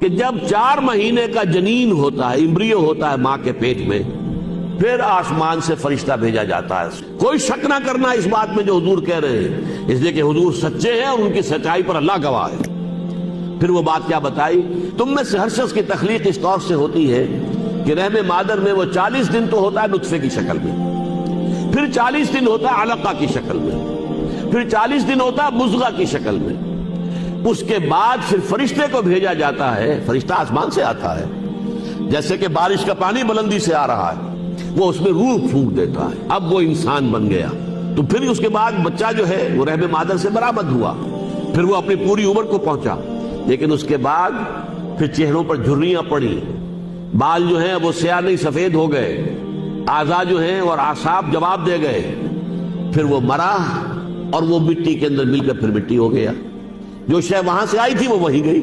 कि जब 4 महीने का जनीन होता है, इम्ब्रियो होता है मां के पेट में, फिर आसमान से फरिश्ता भेजा जाता है। कोई शक ना करना इस बात में जो हुजूर कह रहे हैं, इसलिए कि हुजूर सच्चे हैं और उनकी सच्चाई पर अल्लाह गवाह है। फिर वो बात क्या बताई, तुम में से हर शख्स की तखलीक इस तौर से होती है कि रहमे मादर में वो 40 दिन तो होता है नुत्फे की शक्ल में, फिर 40 दिन होता है अलका की शक्ल में, फिर 40 दिन होता है मुज़गा की शक्ल में। उसके बाद फिर फरिश्ते को भेजा जाता है। फरिश्ता आसमान से आता है, जैसे कि बारिश का पानी बुलंदी से आ रहा है, वो उसमें रूह फूंक देता है। अब वो इंसान बन गया। तो फिर उसके बाद बच्चा जो है वो रहमे मादर से बरामद हुआ, फिर वो अपनी पूरी उम्र को पहुंचा। लेकिन उसके बाद फिर चेहरों पर झुर्रियां पड़ी, बाल जो हैं वो स्याह नहीं सफेद हो गए, आज़ा जो हैं और आसाब जवाब दे गए। फिर वो मरा और वो मिट्टी के अंदर मिलकर फिर मिट्टी हो गया। जो शय वहां से आई थी वो वहीं गई।